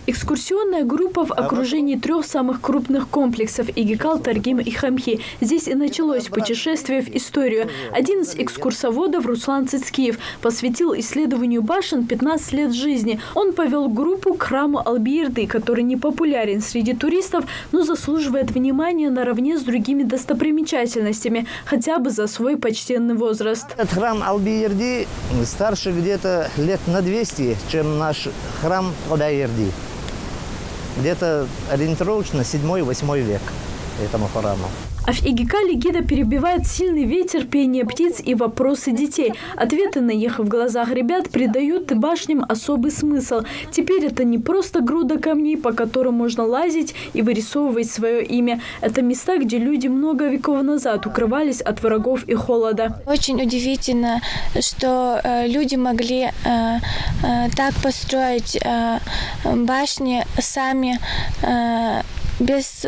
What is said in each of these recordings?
Экскурсионная группа в окружении 3 самых крупных комплексов – Игикал, Таргим и Хамхи. Здесь и началось путешествие в историю. Один из экскурсоводов, Руслан Цицкиев, посвятил исследованию башен 15 лет жизни. Он повел группу к храму Албиерды, который не популярен среди туристов, но заслуживает внимания наравне с другими достопримечательностями, хотя бы за свой почтенный возраст. Этот храм Албиерды старше где-то лет на 200, чем наш храм Албиерды. Где-то ориентировочно 7-8 век этому храму. А в Игикале гида перебивает сильный ветер, пение птиц и вопросы детей. Ответы на их в глазах ребят придают башням особый смысл. Теперь это не просто груда камней, по которым можно лазить и вырисовывать свое имя. Это места, где люди много веков назад укрывались от врагов и холода. Очень удивительно, что люди могли так построить башни сами, без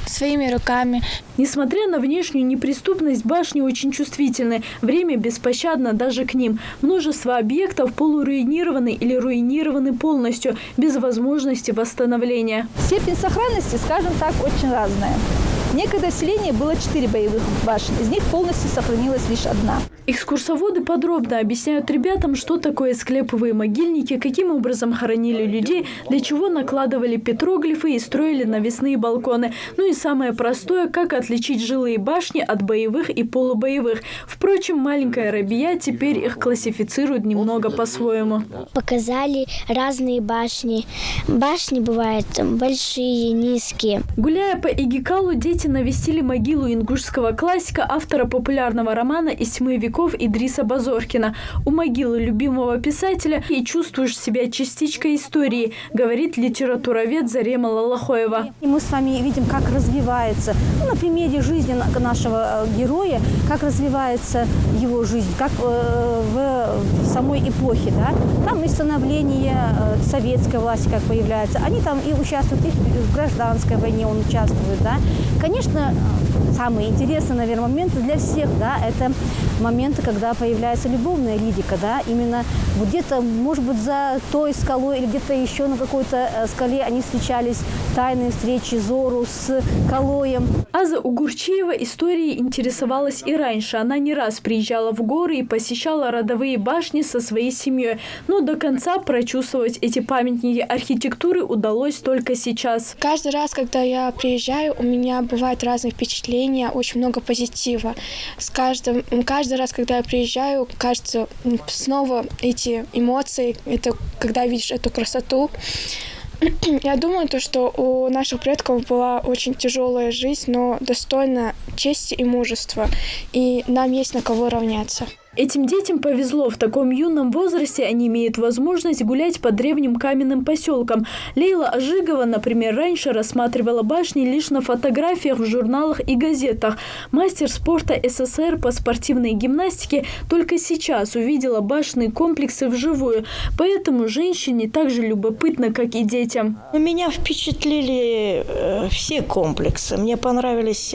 своими руками. Несмотря на внешнюю неприступность, башни очень чувствительны. Время беспощадно даже к ним. Множество объектов полуруинированы или руинированы полностью, без возможности восстановления. Степень сохранности, скажем так, очень разная. Некогда в селении было 4 боевых башни, из них полностью сохранилась лишь 1. Экскурсоводы подробно объясняют ребятам, что такое склеповые могильники, каким образом хоронили людей, для чего накладывали петроглифы и строили навесные балконы. Ну и самое простое, как отличить жилые башни от боевых и полубоевых. Впрочем, маленькая Рабия теперь их классифицирует немного по-своему. Показали разные башни. Башни бывают большие, низкие. Гуляя по Игикалу, дети навестили могилу ингушского классика, автора популярного романа «Из тьмы веков» Идриса Базоркина. У могилы любимого писателя и чувствуешь себя частичкой истории, говорит литературовед Зарема Лалахоева. И мы с вами видим, как развивается, на примере жизни нашего героя, как развивается его жизнь, как в самой эпохе. Да? Там и становление советской власти, как появляется. Они там и участвуют, и в гражданской войне он участвует. Да? Конечно, самые интересные, наверное, моменты для всех, да, это моменты, когда появляется любовная лирика, да, именно вот где-то, может быть, за той скалой или где-то еще на какой-то скале они встречались, тайные встречи Зору с Калоем. Аза Угурчиева историей интересовалась и раньше. Она не раз приезжала в горы и посещала родовые башни со своей семьей. Но до конца прочувствовать эти памятники архитектуры удалось только сейчас. Каждый раз, когда я приезжаю, у меня бывают разные впечатления, очень много позитива. Каждый раз, когда я приезжаю, кажется, снова эти эмоции, это когда видишь эту красоту. Я думаю, что у наших предков была очень тяжелая жизнь, но достойна чести и мужества, и нам есть на кого равняться. Этим детям повезло. В таком юном возрасте они имеют возможность гулять по древним каменным поселкам. Лейла Ажигова, например, раньше рассматривала башни лишь на фотографиях в журналах и газетах. Мастер спорта СССР по спортивной гимнастике только сейчас увидела башенные комплексы вживую. Поэтому женщине так же любопытно, как и детям. Меня впечатлили все комплексы. Мне понравились...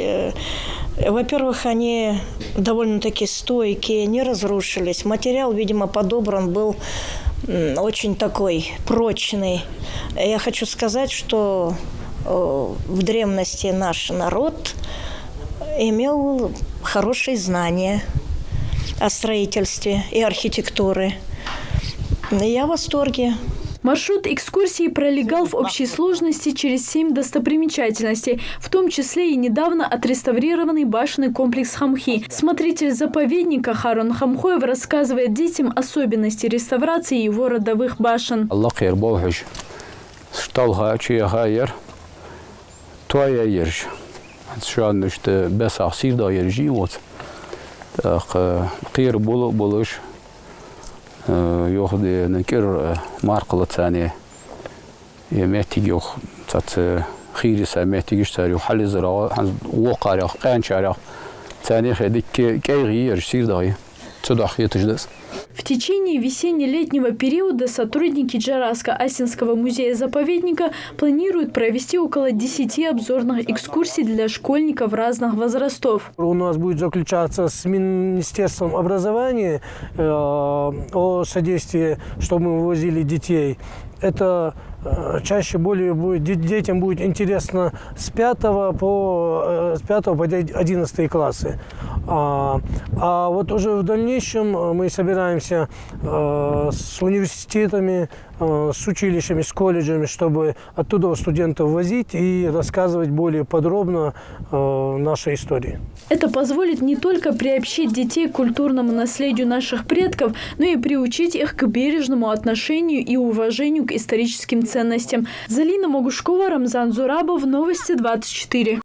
Во-первых, они довольно-таки стойкие, не разрушились. Материал, видимо, подобран был очень такой прочный. Я хочу сказать, что в древности наш народ имел хорошие знания о строительстве и архитектуре. Я в восторге. Маршрут экскурсии пролегал в общей сложности через 7 достопримечательностей, в том числе и недавно отреставрированный башенный комплекс Хамхи. Смотритель заповедника Харун Хамхоев рассказывает детям особенности реставрации его родовых башен. يأخذ نكر مارقلة ثانية يمتيج يخ تات خير سمتيجش تاري وحل زراعة وقارع قان شارع ثانية خديك كي غير شير داي цудах етеждес. В течение весенне-летнего периода сотрудники Джараско-Асинского музея-заповедника планируют провести около 10 обзорных экскурсий для школьников разных возрастов. У нас будет заключаться с Министерством образования о содействии, чтобы мы вывозили детей. Это чаще более будет, детям будет интересно с 5 по 11 классы. А вот уже в дальнейшем мы собираемся с университетами, с училищами, с колледжами, чтобы оттуда студентов возить и рассказывать более подробно нашей истории. Это позволит не только приобщить детей к культурному наследию наших предков, но и приучить их к бережному отношению и уважению к историческим ценностям. Залина Могушкова, Рамзан Зурабов, Новости 24.